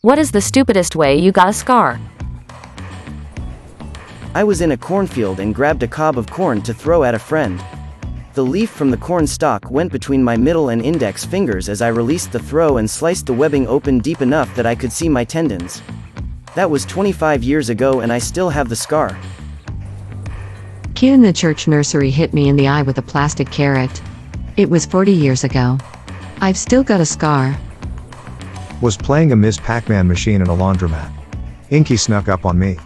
What is the stupidest way you got a scar? I was in a cornfield and grabbed a cob of corn to throw at a friend. The leaf from the corn stalk went between my middle and index fingers as I released the throw and sliced the webbing open deep enough that I could see my tendons. That was 25 years ago and I still have the scar. Kid in the church nursery hit me in the eye with a plastic carrot. It was 40 years ago. I've still got a scar. Was playing a Ms. Pac-Man machine in a laundromat. Inky snuck up on me.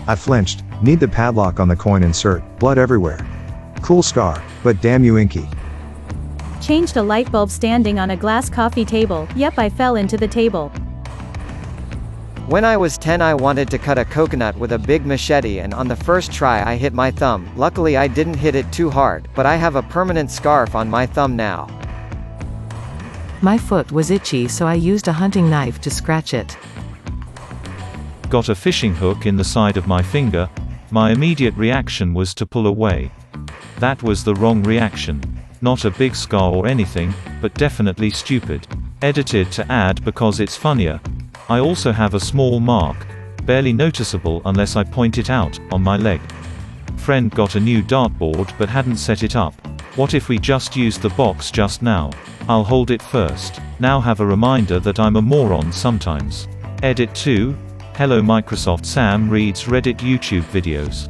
I flinched, need the padlock on the coin insert, blood everywhere. Cool scar, but damn you Inky. Changed a light bulb standing on a glass coffee table. Yep, I fell into the table. When I was 10 I wanted to cut a coconut with a big machete and on the first try I hit my thumb. Luckily I didn't hit it too hard, but I have a permanent scarf on my thumb now. My foot was itchy so I used a hunting knife to scratch it. Got a fishing hook in the side of my finger. My immediate reaction was to pull away. That was the wrong reaction. Not a big scar or anything, but definitely stupid. Edited to add because it's funnier. I also have a small mark, barely noticeable unless I point it out, on my leg. Friend got a new dartboard but hadn't set it up. What if we just used the box just now? I'll hold it first. Now have a reminder that I'm a moron sometimes. Edit 2. Hello Microsoft Sam reads Reddit YouTube videos.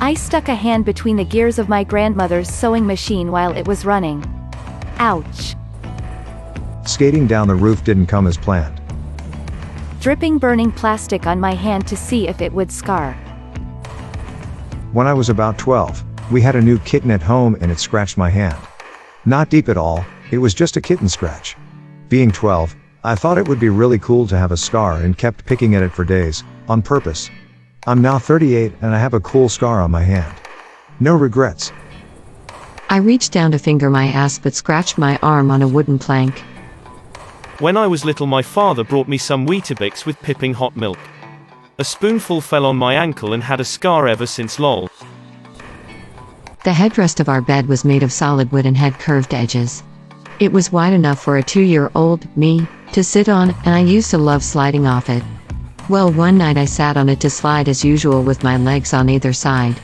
I stuck a hand between the gears of my grandmother's sewing machine while it was running. Ouch. Skating down the roof didn't come as planned. Dripping burning plastic on my hand to see if it would scar. When I was about 12, we had a new kitten at home and it scratched my hand. Not deep at all, it was just a kitten scratch. Being 12, I thought it would be really cool to have a scar and kept picking at it for days, on purpose. I'm now 38 and I have a cool scar on my hand. No regrets. I reached down to finger my ass but scratched my arm on a wooden plank. When I was little my father brought me some Weetabix with piping hot milk. A spoonful fell on my ankle and had a scar ever since lol. The headrest of our bed was made of solid wood and had curved edges. It was wide enough for a 2-year-old, me, to sit on, and I used to love sliding off it. Well, one night I sat on it to slide as usual with my legs on either side.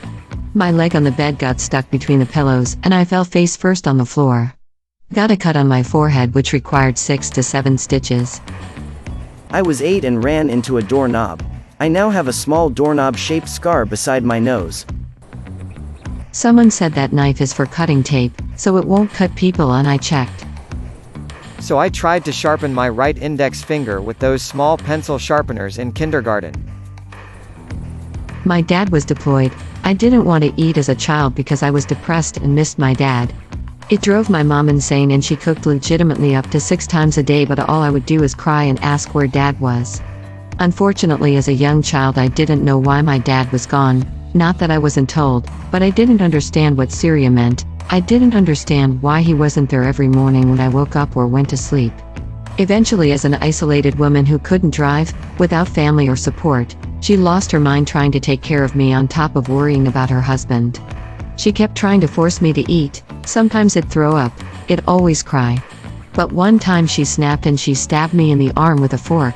My leg on the bed got stuck between the pillows and I fell face first on the floor. Got a cut on my forehead which required 6 to 7 stitches. I was 8 and ran into a doorknob. I now have a small doorknob-shaped scar beside my nose. Someone said that knife is for cutting tape, so it won't cut people, and I checked. So I tried to sharpen my right index finger with those small pencil sharpeners in kindergarten. My dad was deployed. I didn't want to eat as a child because I was depressed and missed my dad. It drove my mom insane and she cooked legitimately up to 6 times a day, but all I would do is cry and ask where dad was. Unfortunately, as a young child I didn't know why my dad was gone. Not that I wasn't told, but I didn't understand what Syria meant. I didn't understand why he wasn't there every morning when I woke up or went to sleep. Eventually, as an isolated woman who couldn't drive, without family or support, she lost her mind trying to take care of me on top of worrying about her husband. She kept trying to force me to eat. Sometimes I'd throw up, I'd always cry. But one time she snapped and she stabbed me in the arm with a fork.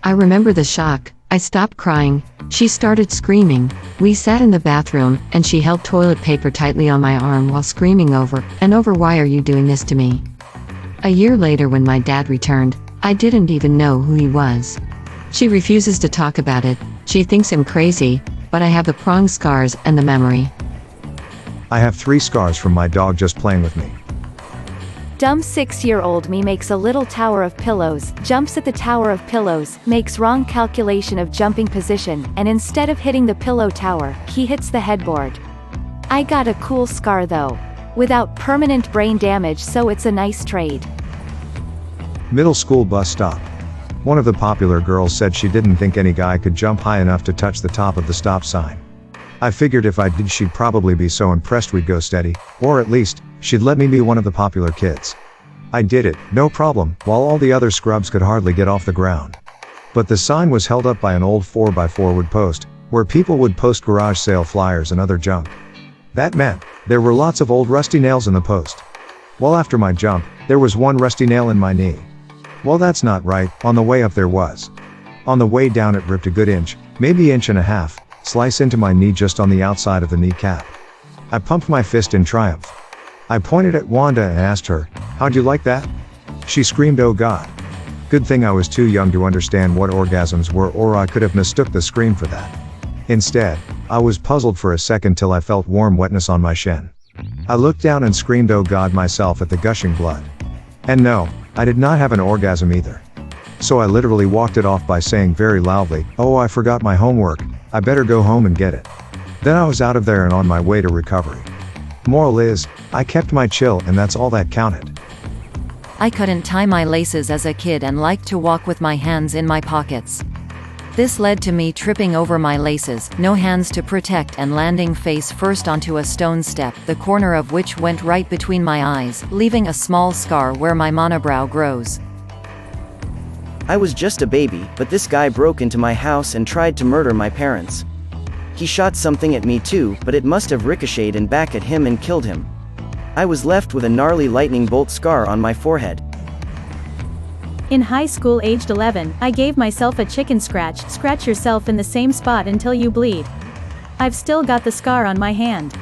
I remember the shock. I stopped crying. She started screaming. We sat in the bathroom, and she held toilet paper tightly on my arm while screaming over and over, "Why are you doing this to me?" A year later when my dad returned, I didn't even know who he was. She refuses to talk about it. She thinks I'm crazy, but I have the prong scars and the memory. I have 3 scars from my dog just playing with me. Dumb 6-year-old me makes a little tower of pillows, jumps at the tower of pillows, makes wrong calculation of jumping position, and instead of hitting the pillow tower, he hits the headboard. I got a cool scar though. Without permanent brain damage, so it's a nice trade. Middle school bus stop. One of the popular girls said she didn't think any guy could jump high enough to touch the top of the stop sign. I figured if I did she'd probably be so impressed we'd go steady, or at least, she'd let me be one of the popular kids. I did it, no problem, while all the other scrubs could hardly get off the ground. But the sign was held up by an old 4x4 wood post, where people would post garage sale flyers and other junk. That meant, there were lots of old rusty nails in the post. Well, after my jump, there was one rusty nail in my knee. Well, that's not right. On the way up there was. On the way down it ripped a good inch, maybe inch and a half, slice into my knee just on the outside of the kneecap. I pumped my fist in triumph. I pointed at Wanda and asked her, "How'd you like that?" She screamed, "Oh God." Good thing I was too young to understand what orgasms were, or I could have mistook the scream for that. Instead, I was puzzled for a second till I felt warm wetness on my shin. I looked down and screamed, "Oh God," myself at the gushing blood. And no, I did not have an orgasm either. So I literally walked it off by saying very loudly, "Oh, I forgot my homework, I better go home and get it." Then I was out of there and on my way to recovery. Moral is, I kept my chill and that's all that counted. I couldn't tie my laces as a kid and liked to walk with my hands in my pockets. This led to me tripping over my laces, no hands to protect, and landing face first onto a stone step, the corner of which went right between my eyes, leaving a small scar where my monobrow grows. I was just a baby, but this guy broke into my house and tried to murder my parents. He shot something at me too, but it must have ricocheted and back at him and killed him. I was left with a gnarly lightning bolt scar on my forehead. In high school aged 11, I gave myself a chicken scratch. Scratch yourself in the same spot until you bleed. I've still got the scar on my hand.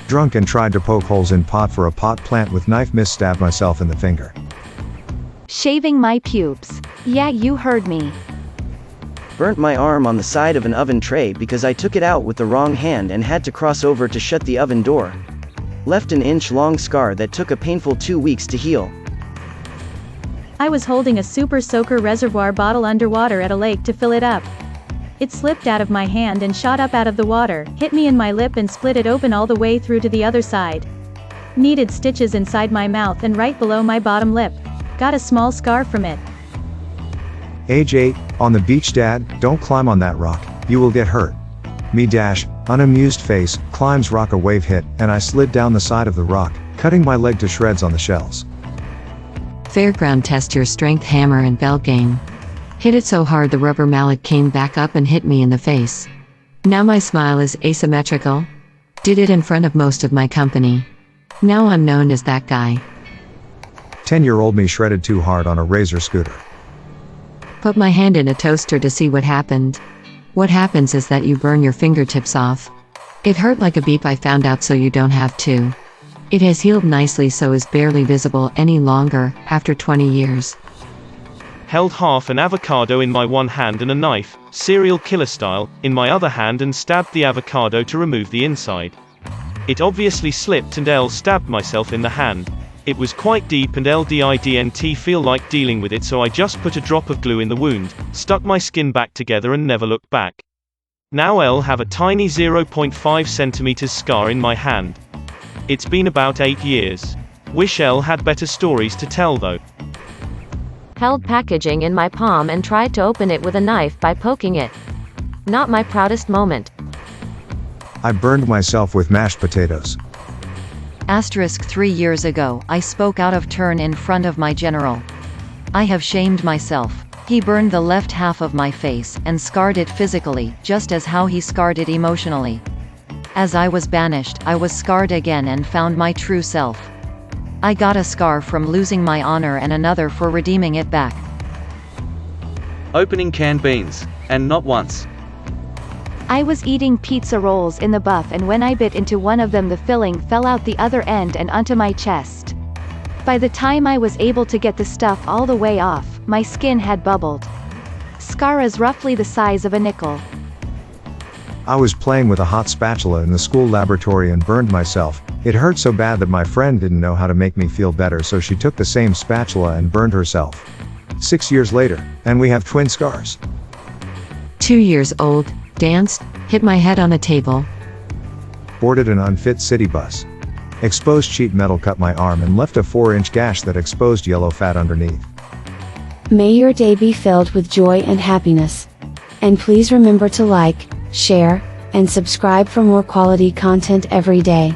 Drunk and tried to poke holes in pot for a pot plant with knife, stabbed myself in the finger. Shaving my pubes. Yeah, you heard me. Burnt my arm on the side of an oven tray because I took it out with the wrong hand and had to cross over to shut the oven door. Left an inch-long scar that took a painful 2 weeks to heal. I was holding a super soaker reservoir bottle underwater at a lake to fill it up. It slipped out of my hand and shot up out of the water, hit me in my lip and split it open all the way through to the other side. Needed stitches inside my mouth and right below my bottom lip. Got a small scar from it. Age 8, on the beach, "Dad, don't climb on that rock, you will get hurt." Me dash, unamused face, climbs rock, a wave hit, and I slid down the side of the rock, cutting my leg to shreds on the shells. Fairground test your strength hammer and bell game. Hit it so hard the rubber mallet came back up and hit me in the face. Now my smile is asymmetrical. Did it in front of most of my company. Now I'm known as that guy. 10-year-old me shredded too hard on a Razor scooter. Put my hand in a toaster to see what happened. What happens is that you burn your fingertips off. It hurt like a beep, I found out, so you don't have to. It has healed nicely, so is barely visible any longer, after 20 years. Held half an avocado in my one hand and a knife, serial killer style, in my other hand and stabbed the avocado to remove the inside. It obviously slipped and stabbed myself in the hand. It was quite deep and didn't feel like dealing with it, so I just put a drop of glue in the wound, stuck my skin back together and never looked back. Now I'll have a tiny 0.5 centimeters scar in my hand. It's been about 8 years. Wish Elle had better stories to tell though. Held packaging in my palm and tried to open it with a knife by poking it. Not my proudest moment. I burned myself with mashed potatoes. Asterisk 3 years ago, I spoke out of turn in front of my general. I have shamed myself. He burned the left half of my face, and scarred it physically, just as how he scarred it emotionally. As I was banished, I was scarred again and found my true self. I got a scar from losing my honor and another for redeeming it back. Opening canned beans. And not once. I was eating pizza rolls in the buff, and when I bit into one of them the filling fell out the other end and onto my chest. By the time I was able to get the stuff all the way off, my skin had bubbled. Scar is roughly the size of a nickel. I was playing with a hot spatula in the school laboratory and burned myself. It hurt so bad that my friend didn't know how to make me feel better, so she took the same spatula and burned herself. 6 years later, and we have twin scars. 2 years old, danced, hit my head on a table. Boarded an unfit city bus. Exposed sheet metal cut my arm and left a 4-inch gash that exposed yellow fat underneath. May your day be filled with joy and happiness. And please remember to like, share, and subscribe for more quality content every day.